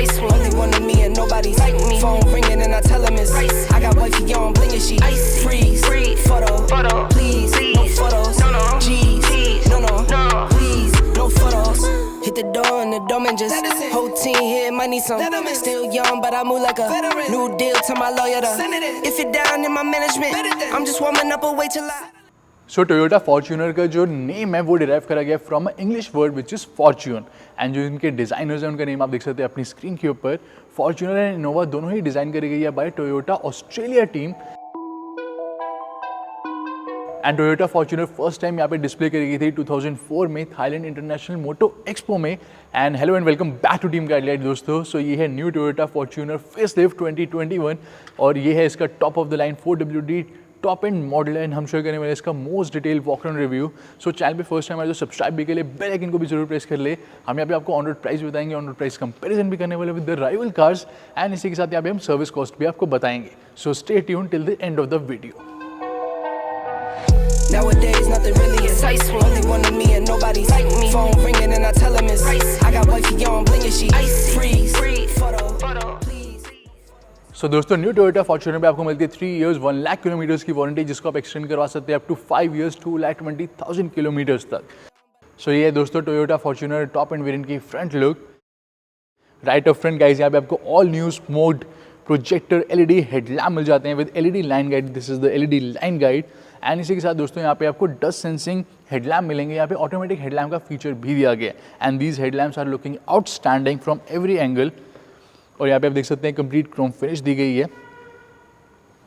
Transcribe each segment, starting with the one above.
ice cream. Only one of me and nobody's like me. Phone ringing and I tell him it's ice. I got wifey on bling and she ice. Freeze, photo, please, no photos. G's, no, please, no photos. Hit the door and the doorman just whole team here might need some. Still young but I move like a new deal to my lawyer to. If you're down in my management, I'm just warming up, wait till I. So Toyota Fortuner का जो name है वो derive करा गया from English word which is Fortune, and जो इनके designers हैं उनका नेम आप देख सकते हैं अपनी स्क्रीन के ऊपर। फॉर्च्यूनर एंड इनोवा दोनों ही डिज़ाइन करी गई है by Toyota Australia team, and Toyota Fortuner first time यहाँ पे डिस्प्ले करी गई थी 2004 में थाईलैंड इंटरनेशनल मोटो एक्सपो में। And hello and welcome back to team Guidelight दोस्तों। सो ये है न्यू टोयोटा फॉर्च्यूनर फेसलिफ्ट 2021 और ये है इसका top of the line 4WD top and model है, एंड हम शेयर करने वाले इसका most detail walk around review. सो चैनल पे फर्स्ट टाइम आए तो सब्सक्राइब भी के लिए बेल आइकन को भी जरूर प्रेस कर ले। हम यहाँ पे आपको ऑन रोड प्राइस बताएंगे, ऑन रोड प्राइस कंपैरिजन भी करने वाले with the rival cars, and इसी के साथ यहाँ पे हम सर्विस कॉस्ट भी आपको बताएंगे। So stay tune till the end of the video. Nowadays nothing really is ice cream. Only one of me and nobody's like me. Phone ringing and I tell him it's ice. I got wifey on bling and she ice. Freeze, photo, please. सो दोस्तों new Toyota Fortuner पे आपको मिलती है 3 years 1 lakh kilometres की warranty, जिसको आप extend करवा सकते हैं अप टू 5 years 2,20,000 किलोमीटर्स तक। सो ये है दोस्तों Toyota Fortuner top end variant की front look. Right of front guys यहाँ पे आपको all new smoked projector LED headlamp मिल जाते हैं with LED line guide. This is the LED line guide, and इसी के साथ दोस्तों यहाँ पे आपको डस्ट सेंसिंग हेडलैम्प मिलेंगे। यहाँ पे ऑटोमेटिक हेडलैम्प का फीचर भी दिया गया है, and these headlamps are looking outstanding from every angle. और यहाँ पे आप देख सकते हैं कंप्लीट क्रोम फिनिश दी गई है,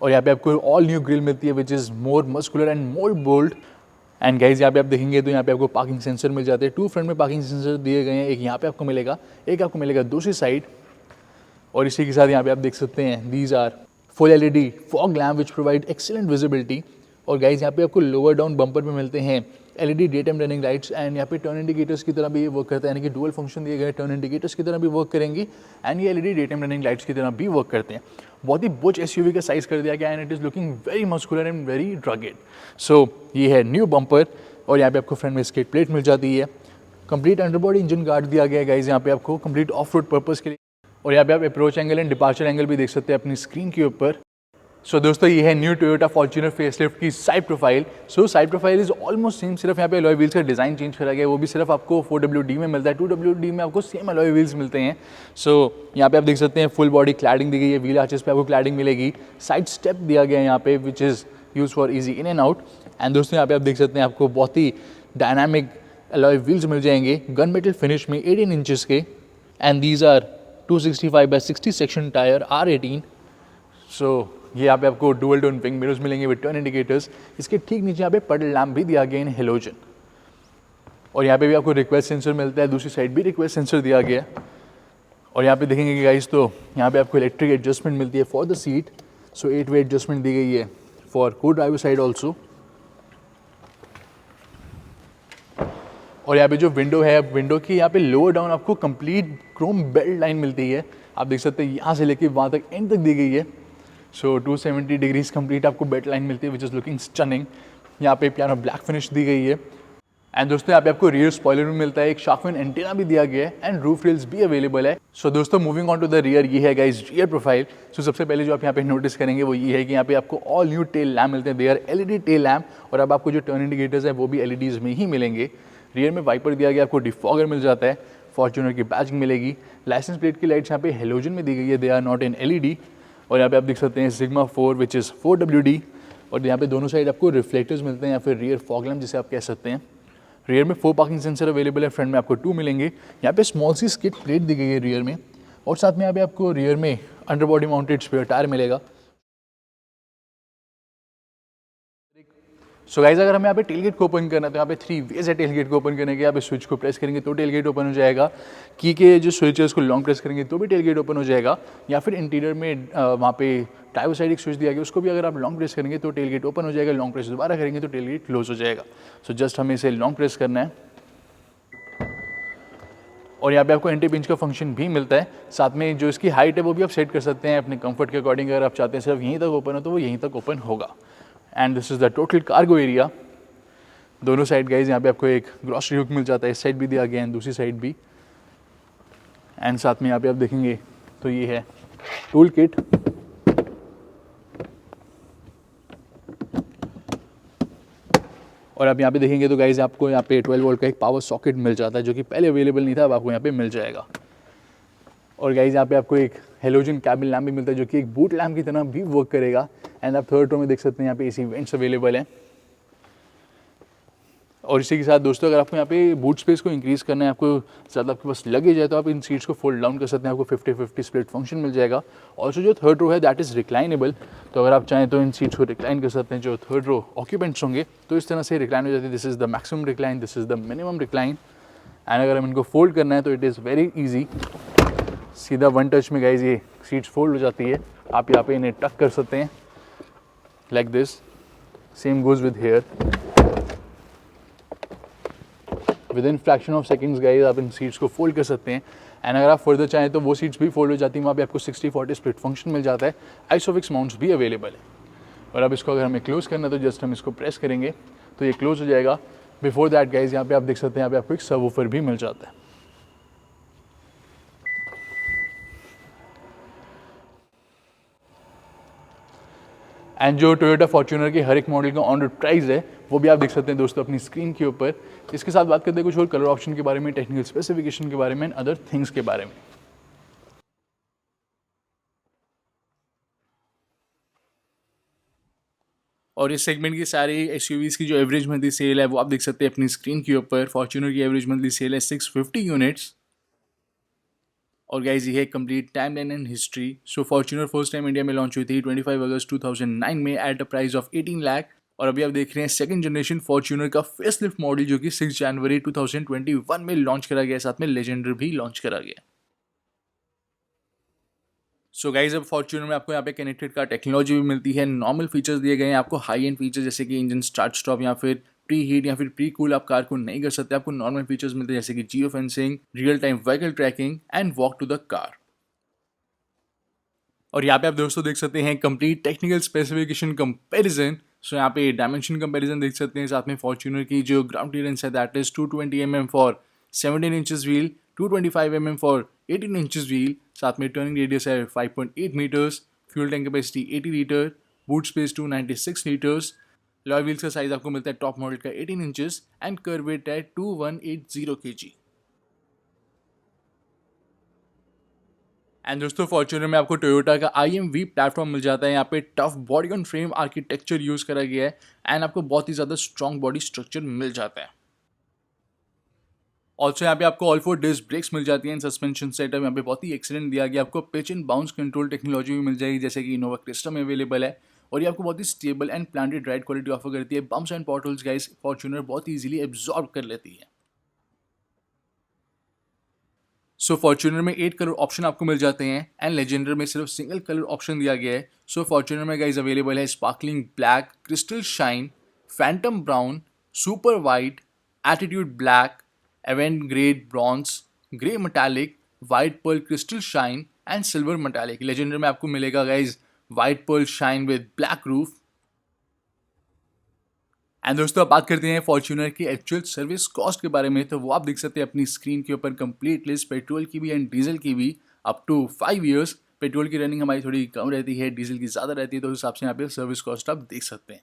और यहाँ पे आपको ऑल न्यू ग्रिल मिलती है which is more muscular and more bold. And guys यहाँ पे आप देखेंगे तो यहाँ पे आपको पार्किंग सेंसर मिल जाते हैं। 2 फ्रंट में पार्किंग सेंसर दिए गए हैं, एक यहाँ पे आपको मिलेगा, एक आपको मिलेगा दूसरी साइड। और इसी के साथ यहाँ पे आप देख सकते हैं these are full LED fog lamp which provide excellent visibility. और गाइज यहाँ पे आपको लोअर डाउन बम्पर पे मिलते हैं LED day time running lights, and यहाँ पे टर्न इंडिकेटर्स की तरह भी ये वर्क करता है, यानी कि डुअल फंक्शन दिए गए टर्न इंडिकेटर्स की तरह भी वर्क करेंगी, एंड ये LED day time running lights की तरह भी वर्क करते हैं। बहुत ही बुच SUV का साइज कर दिया गया, and it is looking very muscular and very rugged. So ये है न्यू बम्पर, और यहाँ पे आपको फ्रंट में स्केट प्लेट मिल जाती है। कंप्लीट अंडरबॉडी इंजन गार्ड दिया गया है गाइज यहाँ पे आपको कंप्लीट ऑफ रोड पर्पज़ के लिए। और यहाँ पे आप approach angle and departure angle भी देख सकते हैं अपनी स्क्रीन के ऊपर। सो दोस्तों ये है न्यू टोयोटा फॉर्च्यूनर फेसलिफ्ट की side profile. So side profile is almost same, सिर्फ यहाँ पे अलॉय व्हील्स का डिज़ाइन चेंज करा गया है, वो भी सिर्फ आपको 4WD में मिलता है। 2WD में आपको सेम अलॉय व्हील्स मिलते हैं। सो यहाँ पे आप देख सकते हैं फुल बॉडी क्लैडिंग दी गई है, व्हील आर्चेस पे आपको क्लैडिंग मिलेगी, साइड स्टेप दिया गया है यहाँ पे which is use for easy in and out. And दोस्तों यहाँ पे आप देख सकते हैं आपको बहुत ही डायनामिक अलॉय व्हील्स मिल जाएंगे गन मेटल फिनिश में 18 इंचेस के, and these are 265/60 section tyre R18। So ये यहाँ पे आपको डुअल टोन विंग मिरर्स मिलेंगे विद टर्न इंडिकेटर्स। इसके ठीक नीचे यहाँ पे पडल लैम्प भी दिया गया इन हेलोजन, और यहाँ पे भी आपको रिक्वेस्ट सेंसर मिलता है, दूसरी साइड भी रिक्वेस्ट सेंसर दिया गया है। और यहाँ पे देखेंगे कि गाइस तो यहाँ पे आपको इलेक्ट्रिक एडजस्टमेंट मिलती है for the seat. So eight way adjustment दी गई है फॉर को ड्राइवर साइड ऑल्सो। और यहाँ पे जो विंडो है, विंडो की यहाँ पे लोअर डाउन आपको कंप्लीट क्रोम बेल्ट लाइन मिलती है, आप देख सकते हैं यहाँ से लेके वहाँ तक एंड तक दी गई है। सो 270 डिग्रीज कंप्लीट आपको बेल्ट लाइन मिलती है विच इज़ लुकिंग स्टनिंग। यहाँ पे पियानो ब्लैक फिनिश दी गई है, एंड दोस्तों यहाँ पे आपको रियर स्पॉइलर भी मिलता है, एक शार्क फिन एंटीना भी दिया गया है, एंड रूफ रेल्स भी अवेलेबल है। सो दोस्तों moving on to the rear, ये है गाइस रियर प्रोफाइल। सो सबसे पहले जो आप यहाँ पे नोटिस करेंगे वो ये है कि यहाँ पे आपको ऑल न्यू टेल लैम्प मिलते हैं, they are LED tail lamp, और अब आपको जो टर्न इंडिकेटर्स है वो भी LEDs में ही मिलेंगे। रियर में वाइपर दिया गया, आपको डिफॉगर मिल जाता है, फॉर्च्यूनर की बैजिंग मिलेगी। लाइसेंस प्लेट की लाइट्स यहाँ पे हेलोजन में दी गई है, they are not in LED। और यहाँ पे आप देख सकते हैं सिग्मा 4 विच इज़ 4WD, और यहाँ पे दोनों साइड आपको रिफ्लेक्टर्स मिलते हैं या फिर रियर फॉग लैम्प जिसे आप कह सकते हैं। रियर में 4 पार्किंग सेंसर अवेलेबल है, फ्रंट में आपको 2 मिलेंगे। यहाँ पे स्मॉल सी स्किड प्लेट दी गई है रियर में, और साथ में यहाँ पे आपको रियर में अंडरबॉडी माउंटेड स्पेयर टायर मिलेगा। सो गाइस अगर हमें यहाँ पे टेलगेट को ओपन करना है तो यहाँ पे 3 वेज है टेलगेट को ओपन करने के। यहाँ पे स्विच को प्रेस करेंगे तो टेलगेट ओपन हो जाएगा, की के जो स्विच है उसको लॉन्ग प्रेस करेंगे तो भी टेलगेट ओपन हो जाएगा, या फिर इंटीरियर में वहाँ पे ड्राइवर साइड एक स्विच दिया गया उसको भी अगर आप लॉन्ग प्रेस करेंगे तो टेलगेट ओपन हो जाएगा, लॉन्ग प्रेस दोबारा करेंगे तो टेलगेट क्लोज हो जाएगा। सो जस्ट हमें इसे लॉन्ग प्रेस करना है, और यहाँ पे आपको एंटी पिंच का फंक्शन भी मिलता है। साथ में जो इसकी हाइट है वो भी आप सेट कर सकते हैं अपने कंफर्ट के अकॉर्डिंग। अगर आप चाहते हैं सिर्फ यहीं तक ओपन हो तो वो यहीं तक ओपन होगा। And this is the total cargo area. दोनों साइड गाइज यहाँ पे आपको एक ग्रॉसरी हुक मिल जाता है, इस साइड भी दिया गया है दूसरी साइड भी। एंड साथ में यहाँ पे आप देखेंगे तो ये है टूल किट। और आप यहाँ पे देखेंगे तो गाइज आपको यहाँ पे 12 वोल्ट का एक पावर सॉकेट मिल जाता है जो कि पहले अवेलेबल नहीं था, अब आपको यहाँ पे मिल जाएगा। और गाइज यहाँ पे आपको एक हेलोजन कैबिन लैम्प भी मिलता है जो कि एक बूट लैम्प की तरह भी वर्क करेगा। एंड आप थर्ड रो में देख सकते हैं यहाँ पे एसी वेंट्स अवेलेबल हैं। और इसी के साथ दोस्तों अगर आपको यहाँ पे बूट स्पेस को इंक्रीज़ करना है, आपको ज़्यादा आपके पास लगेज है, तो आप इन सीट्स को फोल्ड डाउन कर सकते हैं, आपको 50-50 स्प्लिट फंक्शन मिल जाएगा। ऑल्सो जो थर्ड रो है दैट इज़ रिक्लाइनेबल, तो अगर आप चाहें तो इन सीट्स को रिक्लाइन कर सकते हैं। जो थर्ड रो ऑक्यूपेंट्स होंगे तो इस तरह से रिक्लाइन हो जाती है। This is the maximum recline, this is the minimum recline. And अगर हम इनको फोल्ड करना है तो इट इज़ वेरी ईजी, सीधा वन टच में गाइज ये सीट्स फोल्ड हो जाती है। आप यहाँ पे इन्हें टक कर सकते हैं like this. Same goes with here, within fraction of seconds guys आप इन सीट्स को फोल्ड कर सकते हैं। एंड अगर आप फर्दर चाहें तो वो सीट्स भी फोल्ड हो जाती हैं, वहाँ पे आपको 60-40 स्प्लिट फंक्शन मिल जाता है। आइसोफिक्स माउंट्स भी अवेलेबल है। और अब इसको अगर हमें क्लोज करना है तो जस्ट हम इसको प्रेस करेंगे तो ये क्लोज हो जाएगा। बिफोर दैट गाइज यहाँ पे आप देख सकते हैं यहाँ पे आपको एक सबवूफर भी मिल जाता है। एंड जो टोयोटा फॉर्च्यूनर के हर एक मॉडल का ऑन रोड प्राइस है वो भी आप देख सकते हैं दोस्तों अपनी स्क्रीन के ऊपर। इसके साथ बात करते हैं कुछ और कलर ऑप्शन के बारे में, टेक्निकल स्पेसिफिकेशन के बारे में एंड अदर थिंग्स के बारे में। और इस सेगमेंट की सारी एसयूवीज़ की जो एवरेज मंथली सेल है वो आप देख सकते हैं अपनी स्क्रीन के ऊपर। फॉर्च्यूनर की एवरेज मंथली सेल है 650 यूनिट्स। और गाइज ये है complete timeline and history. So Fortuner first time India में लॉन्च हुई थी 25 अगस्त 2009 में at a price of 18 lakh. और अभी आप देख रहे हैं सेकंड जनरेशन फॉर्च्यूनर का फेसलिफ्ट मॉडल जो कि 6 जनवरी 2021 में लॉन्च करा गया, साथ में लेजेंडर भी लॉन्च करा गया। सो गाइज अब फॉर्च्यूनर में आपको यहाँ पे कनेक्टेड कार टेक्नोलॉजी भी मिलती है। नॉर्मल फीचर्स दिए गए हैं, आपको हाई एंड फीचर्स जैसे कि इंजन स्टार्ट स्टॉप या फिर प्री हीट या फिर प्री कूल आप कार को नहीं कर सकते। आपको नॉर्मल फीचर्स मिलते हैं जैसे कि geo fencing, real time vehicle tracking and walk to the car. और यहाँ पे आप दोस्तों देख सकते हैं complete technical specification comparison. So यहाँ पे डायमेंशन कंपैरिजन देख सकते हैं, साथ में फॉर्च्यूनर की जो ग्राउंड क्लियरेंस है that is 220 mm for 17 inches wheel, 225 mm for 18 inches wheel, साथ में टर्निंग रेडियस है 5.8 metres, fuel tank capacity 80 litre, boot space 296 litres. Alloy wheels का साइज आपको मिलता है टॉप मॉडल का 18 इंचेस एंड कर्व वेट है 2180 kg। एंड दोस्तों फॉर्च्यूनर में आपको टोयोटा का IMV प्लेटफॉर्म मिल जाता है। यहाँ पे tough body on frame architecture use करा गया है एंड आपको बहुत ही ज़्यादा स्ट्रॉन्ग बॉडी स्ट्रक्चर मिल जाता है। ऑल्सो यहाँ पे आपको ऑल 4 डिस्क ब्रेक्स मिल जाती हैं। सस्पेंशन सेटअप यहाँ पे बहुत ही एक्सीलेंट दिया गया। आपको pitch and bounce control technology भी मिल जाएगी जैसे कि इनोवा क्रिस्टा में अवेलेबल है। और ये आपको बहुत ही stable and planted ride quality offer करती है। Bumps and potholes guys Fortuner बहुत ही इजीली एब्जॉर्ब कर लेती है। सो फॉर्च्यूनर में 8 कलर ऑप्शन आपको मिल जाते हैं एंड लेजेंडर में सिर्फ सिंगल कलर ऑप्शन दिया गया है। सो फॉर्च्यूनर में गाइस अवेलेबल है sparkling black, crystal shine, phantom brown, super white, attitude black, avant garde bronze, grey metallic, white pearl crystal shine and silver metallic. Legender में आपको मिलेगा guys white pearl shine with black roof. And दोस्तों अब बात करते हैं Fortuner की actual service cost के बारे में, तो वो आप देख सकते हैं अपनी स्क्रीन के ऊपर कंप्लीट लिस्ट पेट्रोल की भी एंड डीजल की भी अप टू 5 ईयर्स। पेट्रोल की रनिंग हमारी थोड़ी कम रहती है, डीजल की ज़्यादा रहती है, तो उस हिसाब से यहाँ पे सर्विस कॉस्ट आप देख सकते हैं।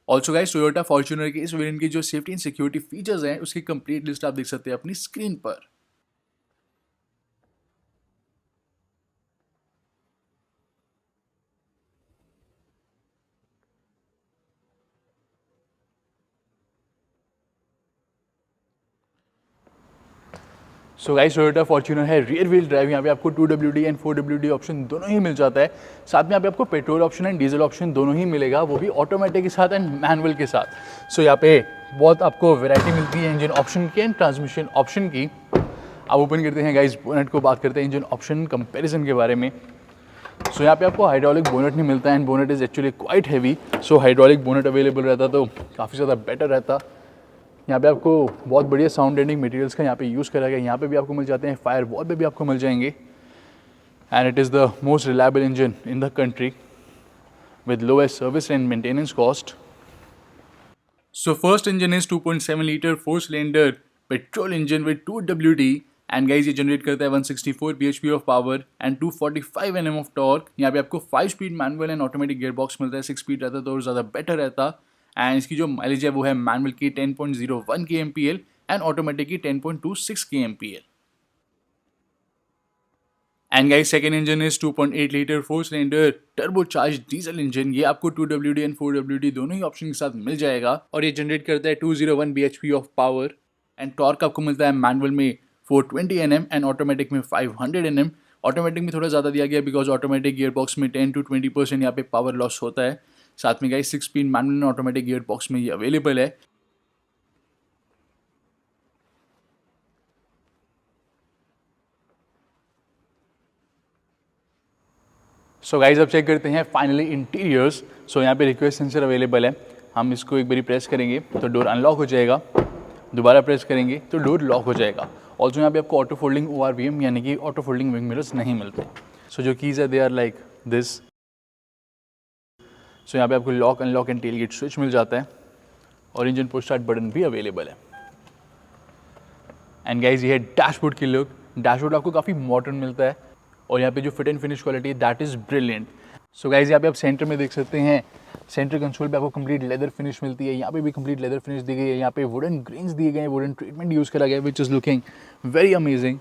ऑल्सो गाइस टोयोटा फॉर्च्यूनर के इस वेरिएंट की जो सेफ्टी एंड सिक्योरिटी फीचर्स हैं उसकी कंप्लीट लिस्ट आप देख सकते हैं अपनी स्क्रीन पर। सो गाइस टोयोटा फॉर्च्यूनर है रियर व्हील ड्राइव। यहाँ पे आपको 2WD एंड 4WD ऑप्शन दोनों ही मिल जाता है। साथ में यहाँ पे आपको petrol option and diesel option दोनों ही मिलेगा, वो भी ऑटोमेटिक के साथ एंड मैनुअल के साथ। सो यहाँ पे बहुत आपको वैरायटी मिलती है इंजन ऑप्शन की एंड ट्रांसमिशन ऑप्शन की। अब ओपन करते हैं गाइस बोनेट को, बात करते हैं इंजन ऑप्शन कंपेरिजन के बारे में। सो यहाँ पे आपको हाइड्रोलिक बोनेट नहीं मिलता है and bonnet is actually quite heavy. So hydraulic bonnet available रहता तो काफ़ी ज़्यादा बेटर रहता। यहाँ पे आपको बहुत बढ़िया साउंड एंडिंग मटेरियल्स का यहाँ पे यूज़ करा गया। यहाँ पे भी आपको मिल जाते हैं, फायर वॉल पे भी आपको मिल जाएंगे and it is the most reliable engine in the country with lowest service and maintenance cost. So first engine is 2.7 litre 4 cylinder petrol engine with 2WD and guys ये जनरेट करता है 164 bhp of power and 245 Nm of torque. यहाँ पे आपको 5 speed manual and automatic gear box मिलता है। 6 speed रहता तो और ज़्यादा बेटर रहता। एंड इसकी जो माइलेज है वो है मैनुअल की 10.01 kmpl एंड ऑटोमेटिक की 10.26 kmpl। And guys second engine is 2.8 litre 4 cylinder turbo charge diesel engine. ये आपको 2WD एंड 4WD दोनों ही ऑप्शन के साथ मिल जाएगा और ये जनरेट करता है 201 bhp of power and torque आपको मिलता है मैनुअल में 420 Nm एंड ऑटोमेटिक में 500 Nm। ऑटोमेटिक में थोड़ा ज़्यादा दिया गया बिकॉज ऑटोमेटिक गियर बॉक्स में 10 to 20% यहाँ पे पावर लॉस होता है। साथ में guys 6 speed manual and automatic gear box में ये अवेलेबल है। सो गाइज अब चेक करते हैं फाइनली इंटीरियर्स। सो यहाँ पे रिक्वेस्ट सेंसर अवेलेबल है। हम इसको एक बारी प्रेस करेंगे तो डोर अनलॉक हो जाएगा, दोबारा प्रेस करेंगे तो डोर लॉक हो जाएगा। ऑल्सो यहाँ पे आपको ऑटो फोल्डिंग ORVM यानी कि ऑटो फोल्डिंग विंग मिरर्स नहीं मिलते। सो जो कीज़ है they are like this. So यहाँ पे आपको lock unlock and tail gate switch मिल जाता है और इंजन पुश स्टार्ट बटन भी अवेलेबल है। एंड गाइज ये है डैशबोर्ड की लुक। डैशबोर्ड आपको काफ़ी मॉडर्न मिलता है और यहाँ पे जो फिट एंड फिनिश क्वालिटी है that is brilliant. So guys यहाँ पे आप सेंटर में देख सकते हैं, सेंटर कंसोल पे आपको कंप्लीट लेदर फिनिश मिलती है। यहाँ पे भी कंप्लीट लेदर फिनिश दी गई है। यहाँ पे वुडन ग्रेन्स दिए गए हैं, वुडन ट्रीटमेंट यूज़ करा गया है which is looking very amazing.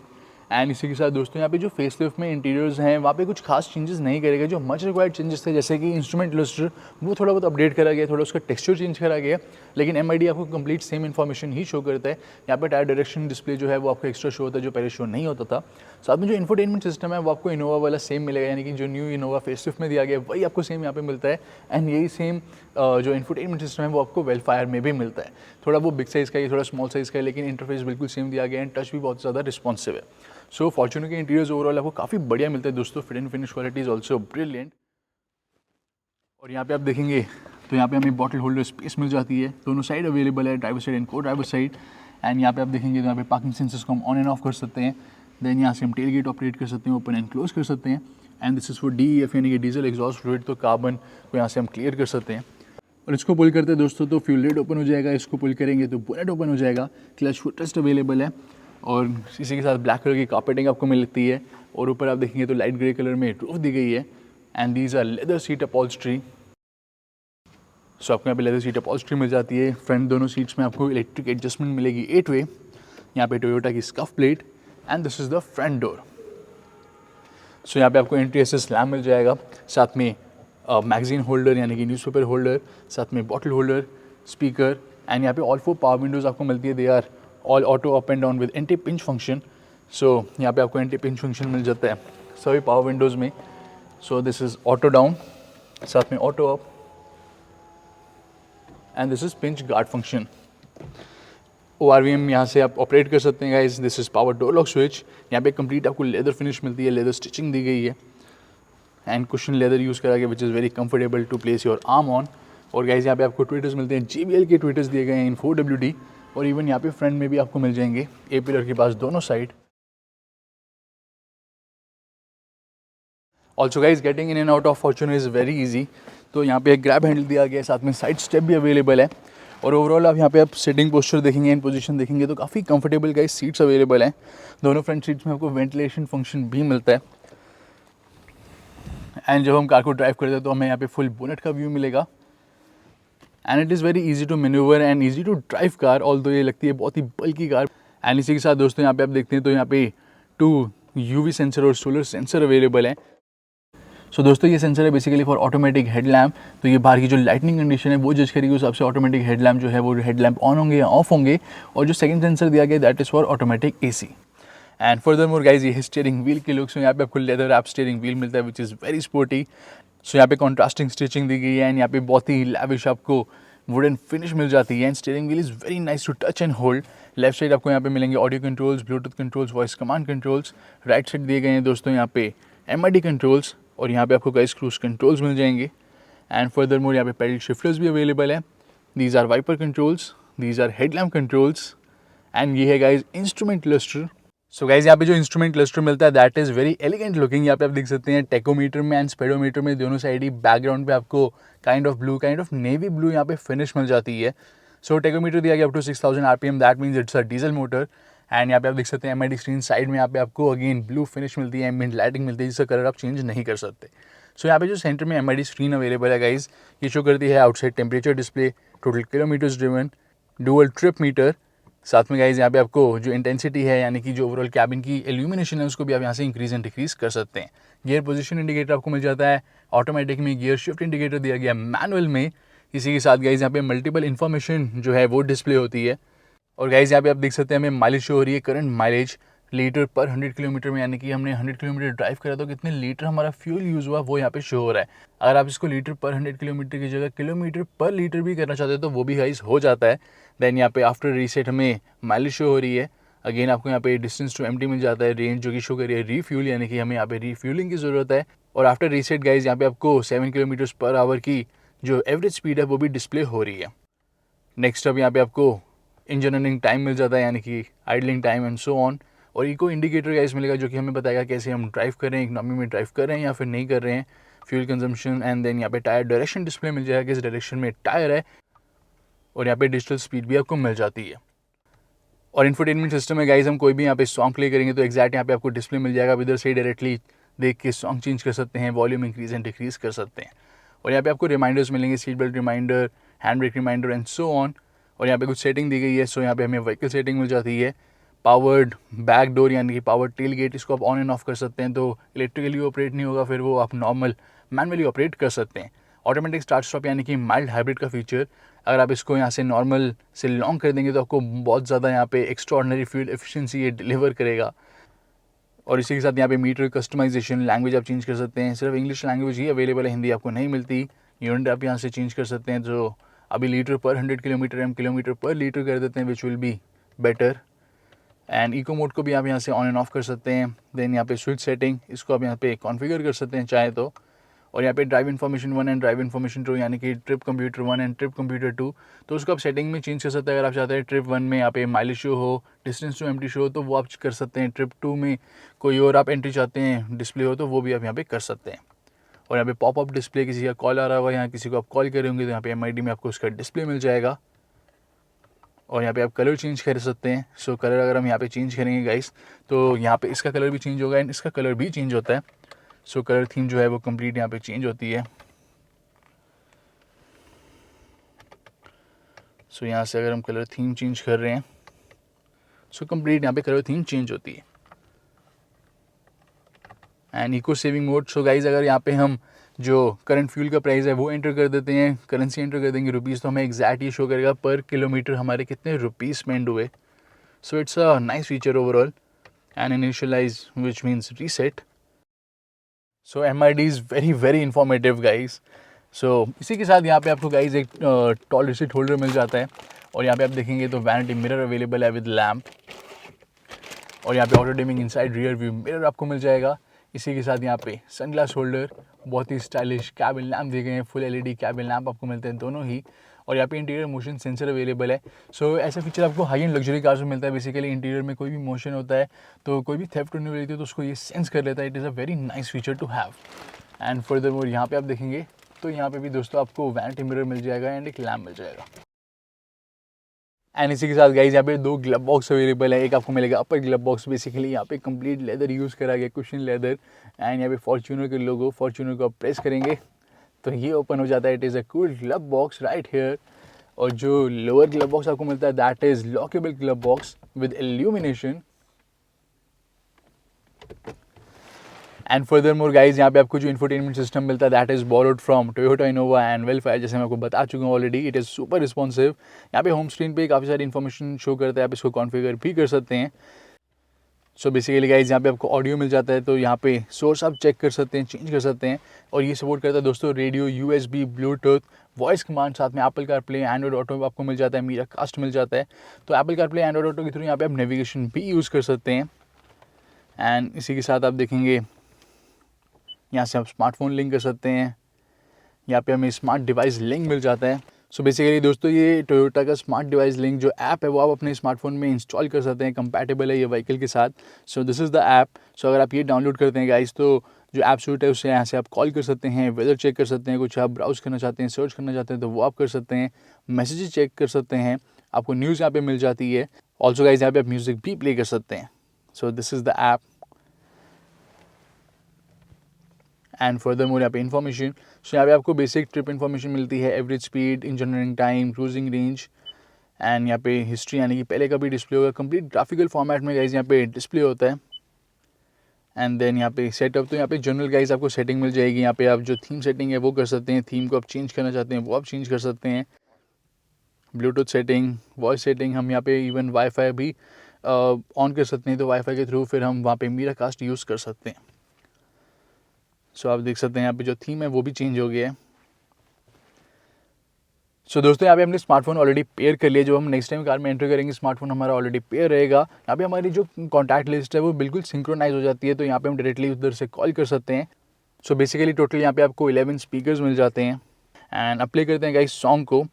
And इसी के साथ दोस्तों यहाँ पे जो फेसलिफ्ट में इंटीरियर्स हैं वहाँ पे कुछ खास चेंजेस नहीं करेगा। जो मच रिक्वायर्ड चेंजेस थे जैसे कि इंस्ट्रूमेंट क्लस्टर वो थोड़ा बहुत अपडेट करा गया, थोड़ा उसका टेक्सचर चेंज करा गया, लेकिन MID आपको कंप्लीट सेम इन्फॉर्मेशन ही शो करता है। यहाँ पे टायर डायरेक्शन डिस्प्ले जो है वो आपको एक्स्ट्रा शो होता है जो पहले शो नहीं होता था। साथ में जो इंफोटेनमेंट सिस्टम है वो आपको इनोवा वाला सेम मिलेगा, यानी कि जो न्यू इनोवा फेसलिफ्ट में दिया गया है वही आपको सेम यहाँ पे मिलता है। एंड यही सेम जो इंफोटेनमेंट सिस्टम है वो आपको वेलफायर में भी मिलता है। थोड़ा वो बिग साइज़ का है, थोड़ा स्मॉल साइज़ का है, लेकिन इंटरफेस बिल्कुल सेम दिया गया है एंड टच भी बहुत ज़्यादा रिस्पॉन्सिव है। सो फॉर्च्यूनर के इंटीरियर्स ओवरऑल आपको काफ़ी बढ़िया मिलते हैं दोस्तों। Fit and finish quality is also brilliant. और यहाँ पे आप देखेंगे तो यहाँ पे हमें बॉटल होल्डर स्पेस मिल जाती है, दोनों साइड अवेलेबल है, ड्राइवर साइड एंड को ड्राइवर साइड। एंड यहाँ पे आप देखेंगे तो यहाँ पे पार्किंग सेंसर्स को हम ऑन एंड ऑफ कर सकते हैं। देन यहाँ से हम टेल गेट ऑपरेट कर सकते हैं, ओपन एंड क्लोज कर सकते हैं। And this is for DEF यानी कि डीजल एग्जॉस्ट फ्लूइड, तो कार्बन को यहाँ से हम क्लियर कर सकते हैं। और इसको पुल करते हैं दोस्तों तो फ्यूल लिड ओपन हो जाएगा, इसको पुल करेंगे तो बोनेट ओपन हो जाएगा। क्लच फुट रेस्ट अवेलेबल है और इसी के साथ ब्लैक कलर की कार्पेटिंग आपको मिलती है। और ऊपर आप देखेंगे तो लाइट ग्रे कलर में रूफ दी गई है। And these are leather seat upholstery. So आपको यहाँ पे लेदर सीट अपॉल्स्ट्री मिल जाती है। फ्रंट दोनों सीट्स में आपको इलेक्ट्रिक एडजस्टमेंट मिलेगी 8 वे। यहाँ पे टोयोटा की scuff plate and this is the front door. So यहाँ पे आपको एंट्री एसेस लैम्प मिल जाएगा, साथ में मैगजीन होल्डर यानी कि न्यूज़पेपर होल्डर, साथ में बॉटल होल्डर, स्पीकर। एंड यहाँ पे ऑल 4 पावर विंडोज़ आपको मिलती है। They are all auto up and down with anti pinch function. So यहाँ पे आपको एंटी पिंच फंक्शन मिल जाता है सभी पावर विंडोज़ में। सो दिस इज़ ऑटो डाउन, साथ में auto up and this is pinch guard function. ORVM यहाँ से आप ऑपरेट कर सकते हैं guys. This is power door lock switch. यहाँ पे कंप्लीट आपको लेदर फिनिश मिलती है, लेदर स्टिचिंग दी गई है एंड कुशन लेदर यूज़ करा गया which is very comfortable to place your arm on. और गाइस यहाँ पे आपको ट्विटर्स मिलते हैं, JBL के ट्विटर्स दिए गए हैं इन 4WD। और इवन यहाँ पे फ्रंट में भी आपको मिल जाएंगे ए पिलर के पास दोनों side. Also guys getting in and out of Fortuner is very easy. तो यहाँ पे एक ग्रैब हैंडल दिया गया है, साथ में साइड स्टेप भी अवेलेबल है। और ओवरऑल आप यहाँ पे आप सिटिंग पोस्चर देखेंगे, इन पोजीशन देखेंगे तो काफ़ी कंफर्टेबल गाइस सीट्स अवेलेबल हैं। दोनों फ्रंट सीट्स में आपको वेंटिलेशन फंक्शन भी मिलता है। एंड जब हम कार को ड्राइव करते हैं तो हमें यहाँ पे फुल बोनेट का व्यू मिलेगा। And it is very easy to manoeuvre and easy to drive car, although ये लगती है बहुत ही बल्की कार। एंड इसी के साथ दोस्तों यहाँ पे आप देखते हैं तो यहाँ पे 2 UV सेंसर और सोलर सेंसर अवेलेबल है। सो दोस्तों ये सेंसर है बेसिकली फॉर ऑटोमेटिक हेडलैम्प। तो ये बाहर की जो लाइटनिंग कंडीशन है वो जज करेगी, उस हिसाब से ऑटोमेटिक हेडलैम्प जो है वो हेडलैम्प ऑन होंगे या ऑफ होंगे। और जो सेकंड सेंसर दिया गया that is for automatic AC। And further more guys ये स्टीयरिंग व्हील के लुक्स में यहाँ पे आपको लेदर रैप स्टीयरिंग व्हील मिलता है विच इज़ वेरी स्पोर्टी। सो यहाँ पे कॉन्ट्रास्टिंग स्टिचिंग दी गई है एंड यहाँ पे बहुत ही लैविश आपको वुडन फिनिश मिल जाती है। And steering wheel is very nice to touch and hold. Left side आपको यहाँ पे मिलेंगे audio controls, Bluetooth controls, voice command controls. Right side दिए गए हैं दोस्तों यहाँ पे MID कंट्रोल्स और यहाँ पे आपको गाइस क्रूज कंट्रोल्स मिल जाएंगे। एंड फर्दर मोर यहाँ पे पैडल शिफ्टर्स भी अवेलेबल है। These are wiper controls, these are headlamp controls and ये है guys instrument cluster. So guys यहाँ पे जो इंस्ट्रूमेंट क्लस्टर मिलता है that is very elegant looking. यहाँ पे आप देख सकते हैं टेकोमीटर में एंड स्पीडोमीटर में दोनों साइड ही बैकग्राउंड पे आपको काइंड ऑफ नेवी ब्लू यहाँ पे फिनिश मिल जाती है। सो टेकोमीटर दिया गया up to 6000 RPM, that means it's a diesel motor. And यहाँ पे आप देख सकते हैं MID स्क्रीन साइड में यहाँ पे आपको अगेन ब्लू फिनिश मिलती है, एम्बिएंट लाइटिंग मिलती है, जिसका कलर आप चेंज नहीं कर सकते। सो यहाँ पे जो सेंटर में MID स्क्रीन अवेलेबल है गाइज, ये शो करती है outside temperature display, total kilometres driven, dual trip meter, साथ में गाइज यहाँ पे आपको जो इंटेंसिटी है यानी कि जो ओवरऑल कैबिन की इल्यूमिनेशन है उसको भी आप यहाँ से इंक्रीज एंड डिक्रीज कर सकते हैं। गियर पोजीशन इंडिकेटर आपको मिल जाता है, ऑटोमेटिक में गियर शिफ्ट इंडिकेटर दिया गया मैनुअल में। इसी के साथ गाइज यहाँ पे मल्टीपल इन्फॉर्मेशन जो है वो डिस्प्ले होती है। और गाइज यहाँ पे आप देख सकते हैं हमें माइलेज शो हो रही है, करंट माइलेज लीटर पर 100 किलोमीटर में, यानी कि हमने 100 किलोमीटर ड्राइव करा तो कितने लीटर हमारा फ्यूल यूज़ हुआ वो यहाँ पे शो हो रहा है। अगर आप इसको लीटर पर 100 किलोमीटर की जगह किलोमीटर पर लीटर भी करना चाहते हो तो वो भी गाइज हो जाता है। देन यहाँ पे आफ्टर रीसेट हमें माइलेज शो हो रही है। अगेन आपको यहाँ पे डिस्टेंस टू एम्प्टी मिल जाता है, रेंज जो कि शो कर रही है रीफ्यूल, यानी कि हमें यहाँ पे रीफ्यूलिंग की ज़रूरत है। और आफ्टर रीसेट गाइज यहाँ पे आपको 7 किलोमीटर पर आवर की जो एवरेज स्पीड है वो भी डिस्प्ले हो रही है। नेक्स्ट अब यहाँ पे आपको इंजन रनिंग टाइम मिल जाता है, यानी कि idling time and so on. और इको इंडिकेटर गाइस मिलेगा जो कि हमें बताएगा कैसे हम ड्राइव कर रहे हैं, इकोनॉमी में ड्राइव कर रहे हैं या फिर नहीं कर रहे हैं, फ्यूल कंजम्पशन। एंड देन यहाँ पे टायर डायरेक्शन डिस्प्ले मिल जाएगा, किस डायरेक्शन में टायर है, और यहाँ पे डिजिटल स्पीड भी आपको मिल जाती है। और इन्फोटेनमेंट सिस्टम में गाइस हम कोई भी यहाँ पे सॉन्ग प्ले करेंगे तो एक्जैक्ट यहाँ पे आपको डिस्प्ले मिल जाएगा, इधर से डायरेक्टली देख के सॉन्ग चेंज कर सकते हैं, वॉल्यूम इंक्रीज एंड डिक्रीज कर सकते हैं। और यहाँ पे आपको रिमाइंडर्स मिलेंगे, seat belt reminder, hand brake reminder and so on. और यहाँ पे कुछ सेटिंग दी गई है, सो यहाँ पे हमें व्हीकल सेटिंग मिल जाती है, पावर्ड बैक डोर यानी कि पावर टेल गेट, इसको आप ऑन एंड ऑफ कर सकते हैं, तो इलेक्ट्रिकली ऑपरेट नहीं होगा, फिर वो आप नॉर्मल मैनुअली ऑपरेट कर सकते हैं। ऑटोमेटिक स्टार्ट स्टॉप यानी कि माइल्ड हाइब्रिड का फीचर, अगर आप इसको यहाँ से नॉर्मल से लॉन्ग कर देंगे तो आपको बहुत ज़्यादा यहाँ पे एक्स्ट्राऑर्डिनरी फ्यूल एफिशिएंसी ये डिलीवर करेगा। और इसी के साथ यहाँ पे मीटर कस्टमाइजेशन, लैंग्वेज आप चेंज कर सकते हैं, सिर्फ इंग्लिश लैंग्वेज ही अवेलेबल है, हिंदी आपको नहीं मिलती। यूनिट आप यहाँ से चेंज कर सकते हैं, जो अभी लीटर पर 100 किलोमीटर हम किलोमीटर पर लीटर कर देते हैं, which will be better. And eco mode को भी आप यहाँ से ऑन एंड ऑफ कर सकते हैं। देन यहाँ पे स्विच सेटिंग, इसको आप यहाँ पे कॉन्फ़िगर कर सकते हैं चाहे तो। और यहाँ पे drive information 1 and drive information 2 यानी कि trip computer 1 and trip computer 2, तो उसको आप सेटिंग में चेंज कर सकते हैं। अगर आप चाहते हैं ट्रिप 1 में यहाँ पे माइलेज शो हो, डिस्टेंस टू एम्प्टी शो हो तो वो आप कर सकते हैं। ट्रिप 2 में कोई और आप एंट्री चाहते हैं डिस्प्ले हो तो वो भी आप यहाँ पे कर सकते हैं। और यहाँ पे पॉपअप डिस्प्ले, किसी का कॉल आ रहा होगा, यहाँ किसी को आप कॉल कर रहे होंगे तो यहाँ पे MID में आपको उसका डिस्प्ले मिल जाएगा। और यहाँ पे आप कलर चेंज कर सकते हैं। सो कलर अगर हम यहाँ पे चेंज करेंगे गाइस तो यहाँ पे इसका कलर भी चेंज होगा एंड इसका कलर भी चेंज होता है। सो कलर थीम जो है वो कंप्लीट यहाँ पे चेंज होती है। सो यहाँ से अगर हम कलर थीम चेंज कर रहे हैं सो कंप्लीट यहाँ पे कलर थीम चेंज होती है। And eco saving mode, so guys अगर यहाँ पे हम जो करंट फ्यूल का प्राइस है वो एंटर कर देते हैं, करेंसी एंटर कर देंगे रुपीज़, तो हमें एग्जैक्ट ये शो करेगा पर किलोमीटर हमारे कितने रुपीज़ स्पेंड हुए। So it's a nice feature overall. And initialize which means reset. So MID is very informative guys. So इसी के साथ यहाँ पे आपको गाइज एक टॉल रिसीट होल्डर मिल जाता है। और यहाँ पे आप देखेंगे तो वैनिटी मिरर अवेलेबल है विद लैम्प। और यहाँ पे auto dimming inside rear view mirror आपको मिल जाएगा। इसी के साथ यहाँ पे सनग्लास होल्डर, बहुत ही स्टाइलिश कैबिन लैम्प दिए गए हैं, फुल LED कैबिन लैम्प आपको मिलते हैं दोनों ही। और यहाँ पे इंटीरियर मोशन सेंसर अवेलेबल है। सो ऐसा फीचर आपको हाई एंड लग्जरी कार्स में मिलता है। बेसिकली इंटीरियर में कोई भी मोशन होता है तो कोई भी थेफ्ट होने वाली थी तो उसको ये सेंस कर लेता है। It is a very nice feature to have. And further more यहाँ पे आप देखेंगे तो यहाँ पे भी दोस्तों आपको वैनिटी मिरर मिल जाएगा एंड एक लैम्प मिल जाएगा। एंड इसी के साथ गाइज यहाँ पे 2 ग्लब बॉक्स अवेलेबल है। एक आपको मिलेगा अपर ग्लब बॉक्स, बेसिकली यहाँ पे कंप्लीट लेदर यूज़ करा गया, कुशन लेदर। एंड यहाँ पे फॉर्च्यूनर के लोगो, फॉर्च्यूनर को आप प्रेस करेंगे तो ये ओपन हो जाता है। It is a cool glove box right here. और जो लोअर ग्लब बॉक्स आपको मिलता है that is lockable glove box with illumination. And further more guys यहाँ पे आपको जो इंफोटेनमेंट सिस्टम मिलता है that is borrowed from Toyota Innova and Vellfire, जैसे मैं आपको बता चुका हूँ already. It is super responsive. यहाँ पे होम स्क्रीन पे काफ़ी सारी इन्फॉर्मेशन शो करता है, आप इसको कॉन्फ़िगर भी कर सकते हैं। सो बेसिकली गाइज यहाँ पे आपको ऑडियो मिल जाता है, तो यहाँ पे सोर्स आप चेक कर सकते हैं, चेंज कर सकते हैं। और ये सपोर्ट करता है दोस्तों radio, USB, Bluetooth, voice command, साथ में एप्पल कारप्ले, एंड्रॉइड ऑटो आपको मिल जाता है, मीरा कास्ट मिल जाता है। तो एप्पल कारप्ले, एंड्रॉइड ऑटो के थ्रू यहाँ पे आप नेविगेशन भी यूज़ कर सकते हैं। एंड इसी के साथ आप देखेंगे यहाँ से आप स्मार्टफोन लिंक कर सकते हैं। यहाँ पे हमें स्मार्ट डिवाइस लिंक मिल जाता है। सो बेसिकली दोस्तों ये टोयोटा का स्मार्ट डिवाइस लिंक जो ऐप है वो आप अपने स्मार्टफोन में इंस्टॉल कर सकते हैं, कंपैटिबल है ये व्हीकल के साथ। So this is the app. So अगर आप ये डाउनलोड करते हैं गाइस तो जो ऐप सूट है उससे यहाँ से आप कॉल कर सकते हैं, वेदर चेक कर सकते हैं, कुछ आप ब्राउज करना चाहते हैं, सर्च करना चाहते हैं तो वो आप कर सकते हैं, मैसेजेस चेक कर सकते हैं, आपको न्यूज़ यहाँ पे मिल जाती है। ऑल्सो गाइज यहाँ पे आप म्यूज़िक भी प्ले कर सकते हैं। सो this is the app. And further more यहाँ पे इन्फॉर्मेशन, सो यहाँ पे आपको बेसिक ट्रिप इन्फॉर्मेशन मिलती है, average speed, engineering time, cruising range, and यहाँ पे हिस्ट्री यानी कि पहले का भी डिस्प्ले होगा। कंप्लीट ग्राफिकल फॉर्मेट में गाइज यहाँ पे डिस्प्ले होता है। एंड देन यहाँ पे सेटअप, तो यहाँ पे जनरल गाइज आपको सेटिंग मिल जाएगी। यहाँ पे आप जो थीम सेटिंग है वो कर सकते हैं, थीम को आप चेंज करना चाहते हैं वो आप चेंज कर सकते हैं। ब्लूटूथ सेटिंग, वॉइस सेटिंग, हम यहाँ पे इवन वाईफाई भी ऑन कर सकते हैं, तो वाईफाई के थ्रू फिर हम वहाँ पे मीरा कास्ट यूज़ कर सकते हैं। सो आप देख सकते हैं यहाँ पे जो थीम है वो भी चेंज हो गया है। सो दोस्तों यहाँ पे हमने स्मार्टफोन ऑलरेडी पेयर कर लिया। जो हम नेक्स्ट टाइम कार में एंटर करेंगे स्मार्टफोन हमारा ऑलरेडी पेयर रहेगा। यहाँ पे हमारी जो कॉन्टैक्ट लिस्ट है वो बिल्कुल सिंक्रोनाइज हो जाती है, तो यहाँ पे हम डायरेक्टली उधर से कॉल कर सकते हैं। सो बेसिकली टोटल यहाँ पे आपको 11 स्पीकर्स मिल जाते हैं। एंड अब प्ले करते हैं गाइस सॉन्ग को।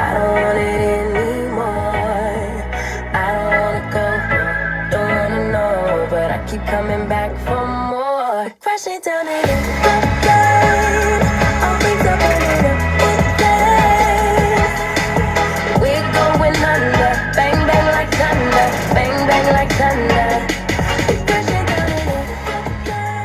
I don't want it anymore. I don't wanna go, don't wanna know, but I keep coming back for more. Crashing down and in the rain, all things are burning up in flames. We're going under, bang bang like thunder, bang bang like thunder. Crashing down and in the rain.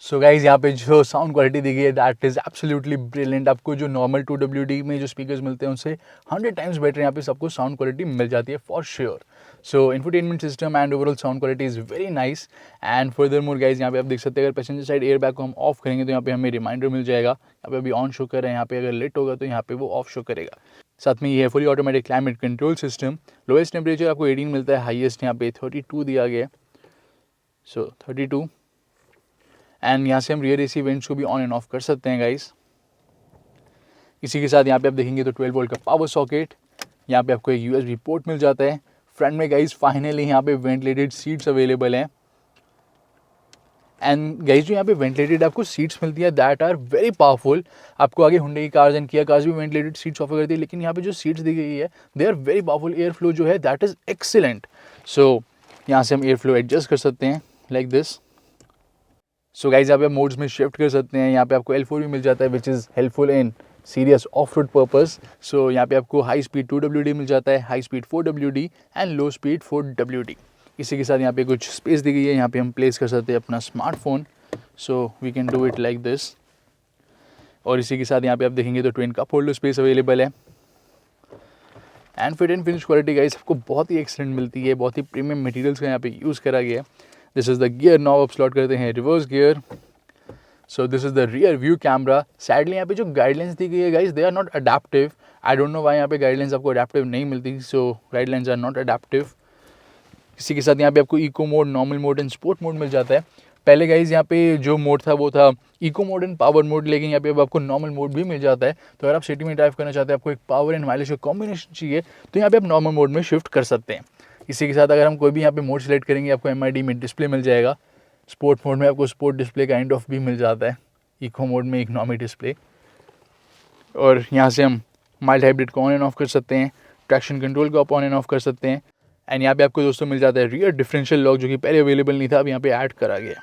So guys यहाँ पे जो sound quality दी गई है that is absolutely brilliant. आपको जो normal 2WD में जो speakers मिलते हैं उनसे 100 टाइम्स बेटर यहाँ पे सबको साउंड क्वालिटी मिल जाती है for sure. So infotainment system and overall sound quality is very nice. And further more guys यहाँ पे आप देख सकते हैं, अगर पैसेंजर साइड एयर बैग को हम ऑफ करेंगे तो यहाँ पे हमें रिमाइंडर मिल जाएगा। यहाँ पे अभी ऑन शो कर रहे हैं, यहाँ पे अगर लेट होगा तो यहाँ पे वो ऑफ शो करेगा। साथ में ये है fully automatic climate control system. Lowest temperature आपको 18 मिलता है, हाईएस्ट यहाँ पे 32 दिया गया है। सो 32। एंड यहाँ से हम रियर एसी वेंट्स को भी ऑन एंड ऑफ कर सकते हैं गाइस। इसी के साथ यहाँ पे आप देखेंगे तो 12 वोल्ट का पावर सॉकेट, यहाँ पे आपको एक USB पोर्ट मिल जाता है। फ्रंट में गाइस फाइनली यहाँ पे वेंटिलेटेड सीट्स अवेलेबल हैं। एंड गाइस जो यहाँ पे वेंटिलेटेड आपको सीट्स मिलती है दैट आर वेरी पावरफुल। आपको आगे हुंडई कार्स एंड किया कार्स भी वेंटिलेटेड सीट्स ऑफर करती है, लेकिन यहाँ पे जो सीट्स दी गई है they are very powerful. Air flow जो है दैट इज़ एक्सीलेंट। सो यहाँ से हम एयर फ्लो एडजस्ट कर सकते हैं लाइक दिस। सो गाइज यहाँ पे मोड्स में शिफ्ट कर सकते हैं। यहाँ पे आपको L4 भी मिल जाता है which is helpful in serious off road purpose. So यहाँ पे आपको हाई स्पीड 2WD मिल जाता है, high speed 4WD and low speed 4WD। इसी के साथ यहाँ पे कुछ स्पेस दी गई है, यहाँ पे हम प्लेस कर सकते हैं अपना smartphone. So we can do it like this. और इसी के साथ यहाँ पे आप देखेंगे तो twin cup holder space available है। And fit and finish quality guys आपको बहुत ही एक्सीलेंट मिलती है, बहुत ही प्रीमियम मटेरियल्स का यहाँ पे यूज़ करा गया है। This is the gear knob, आप स्लॉट करते हैं reverse gear. So this is the rear view camera. Sadly यहाँ पे जो गाइडलाइंस दी गई है guys they are not adaptive. I don't know why यहाँ पे गाइडलाइंस आपको अडेप्टिव नहीं मिलती। So guidelines are not adaptive. इसी के साथ यहाँ पे आपको eco mode, normal mode and sport mode मिल जाता है। पहले गाइज यहाँ पे जो मोड था वो था eco mode and power mode, लेकिन यहाँ पे अब आपको नॉर्मल मोड भी मिल जाता है। तो अगर आप सिटी में ड्राइव करना चाहते हैं, आपको एक पावर एंड माइलेज का कॉम्बिनेशन चाहिए, तो यहाँ पे आप नॉर्मल मोड में शिफ्ट कर सकते हैं। इसी के साथ अगर हम कोई भी यहाँ पे मोड सेलेक्ट करेंगे आपको MID में डिस्प्ले मिल जाएगा। स्पोर्ट मोड में आपको स्पोर्ट डिस्प्ले काइंड ऑफ भी मिल जाता है, इको मोड में इकोनॉमी डिस्प्ले। और यहाँ से हम माइल्ड हाइब्रिड को ऑन एंड ऑफ कर सकते हैं, ट्रैक्शन कंट्रोल को आप ऑन एंड ऑफ कर सकते हैं। एंड यहाँ पे आपको दोस्तों मिल जाता है रियर डिफरेंशियल लॉक, जो कि पहले अवेलेबल नहीं था, अब यहाँ पे ऐड करा गया।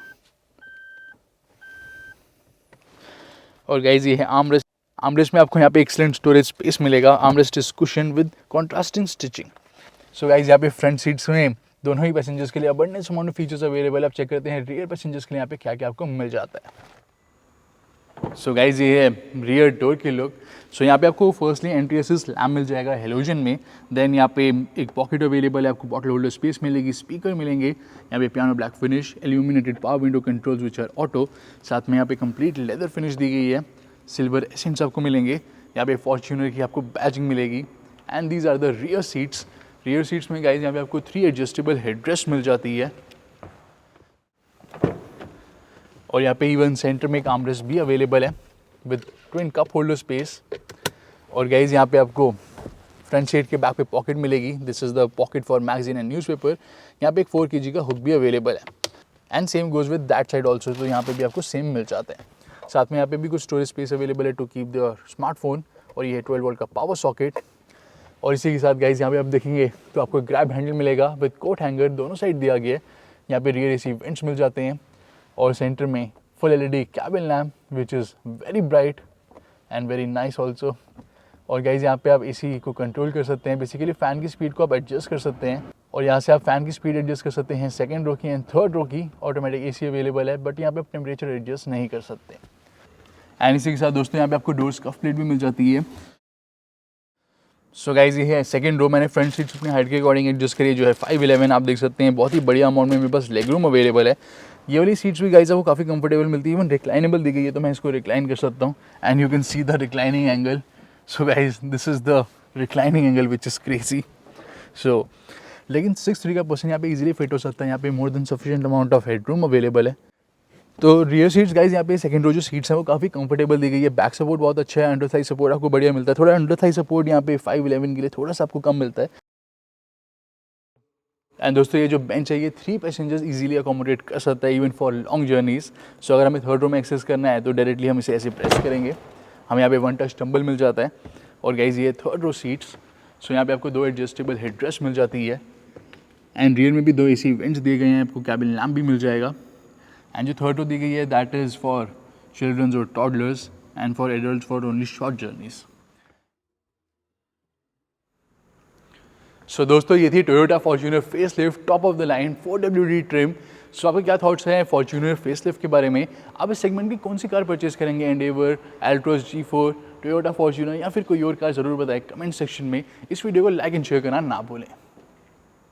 और गाइज ये है आर्मरेस्ट। आर्मरेस्ट में आपको यहाँ पे एक्सीलेंट स्टोरेज स्पेस मिलेगा। Armrest is cushion with contrasting stitching. So guys यहाँ पे फ्रंट सीट्स में दोनों ही पैसेंजर्स के लिए abundance amount of features available. आप चेक करते हैं रियर पैसेंजर्स के लिए यहाँ पे क्या क्या आपको मिल जाता है। सो गाइज ये है रियर डोर की लुक। सो यहाँ पे आपको फर्स्टली एंट्री असिस्ट लैम्प मिल जाएगा हेलोजन में। देन यहाँ पे एक पॉकेट अवेलेबल है, आपको बॉटल होल्डर स्पेस मिलेगी, स्पीकर मिलेंगे, यहाँ पे piano black finish, illuminated power window controls which are auto. साथ में यहाँ पे कंप्लीट लेदर फिनिश दी गई है, सिल्वर एसेंट्स आपको मिलेंगे, यहाँ पे फॉर्च्यूनर की आपको बैजिंग मिलेगी। And these are the rear seats. Rear seats में गाइज यहाँ पे आपको 3 एडजस्टेबल हेडरेस्ट मिल जाती है। और यहाँ पे इवन सेंटर में एक आर्मरेस्ट भी अवेलेबल है with twin cup holder space. और गाइज यहाँ पे आपको फ्रंट सीट के बैक पे पॉकेट मिलेगी। This is the pocket for magazine and newspaper. यहाँ पे एक 4 kg का हुक भी अवेलेबल है। And same goes with that side also, तो यहाँ पे भी आपको सेम मिल जाता है। साथ में यहाँ पे भी कुछ स्टोरेज स्पेस अवेलेबल है टू कीप योर स्मार्टफोन। और ये 12 वोल्ट का पावर सॉकेट। और इसी के साथ गाइज यहाँ पे आप देखेंगे तो आपको ग्रैब हैंडल मिलेगा विद कोट हैंगर, दोनों साइड दिया गया है। यहाँ पे रियर AC वेंट्स मिल जाते हैं और सेंटर में full LED cabin lamp which is very bright and very nice also. और गाइज यहाँ पे आप AC को कंट्रोल कर सकते हैं, बेसिकली फ़ैन की स्पीड को आप एडजस्ट कर सकते हैं और यहाँ से आप फ़ैन की स्पीड एडजस्ट कर सकते हैं। सेकंड रो की एंड थर्ड रो की ऑटोमेटिक AC अवेलेबल है, बट यहाँ पे आप टेम्परेचर एडजस्ट नहीं कर सकते। एंड इसी के साथ दोस्तों यहाँ पे आपको डोर स्कफ प्लेट भी मिल जाती है। सो गाइज ये है सेकंड रो, मैंने फ्रंट सीट्स अपनी हाइट के अकॉर्डिंग एडजस्ट करी जो है 5'11", आप देख सकते हैं बहुत ही बढ़िया अमाउंट में मेरे पास लेग रूम अवेलेबल है। ये वाली सीट्स भी गाइज आपको काफ़ी कंफर्टेबल मिलती है, इवन रिक्लाइनेबल दी गई है तो मैं इसको रिक्लाइन कर सकता हूँ and you can see the reclining angle. So guys this is the reclining angle which is crazy. So लेकिन 6'3" का पर्सन यहाँ पे इजीली फिट हो सकता है, यहाँ पे more than sufficient amount of head room available है। तो रियर सीट्स गाइज यहाँ पे सेकंड रो जो सीट्स हैं वो काफ़ी कंफर्टेबल दी गई है। बैक सपोर्ट बहुत अच्छा है, अंडर थाई सपोर्ट आपको बढ़िया मिलता है। थोड़ा अंडर थाई सपोर्ट यहाँ पे 5'11" के लिए थोड़ा सा आपको कम मिलता है। एंड दोस्तों ये जो बेंच है ये 3 पैसेंजर्स इजीली अकोमोडेट कर सकता है इवन फॉर लॉन्ग जर्नीज। सो अगर हमें थर्ड रो में एक्सेस करना है तो डायरेक्टली हम इसे ऐसे प्रेस करेंगे, हमें यहाँ पे 1 टच टम्बल मिल जाता है। और गाइज ये थर्ड रो सीट्स, सो यहाँ पे आपको 2 एडजस्टेबल हेडरेस्ट मिल जाती है एंड रियर में भी 2 AC वेंट्स दिए गए हैं, आपको कैबिन लैम्प भी मिल जाएगा। एंड जो थर्ड रो दी गई है दैट इज़ फॉर चिल्ड्रंस और toddlers and for adults for only short journeys. So दोस्तों ये थी Toyota Fortuner facelift top of the line 4WD trim. So आपके क्या थॉट्स हैं फॉर्च्यूनर फेसलिफ्ट के बारे में? आप इस सेगमेंट की कौन सी कार परचेज करेंगे? Endeavour, Altroz, G4, Toyota Fortuner या फिर कोई और कार ज़रूर बताएं कमेंट सेक्शन में। इस वीडियो को लाइक एंड शेयर करना ना भूलें।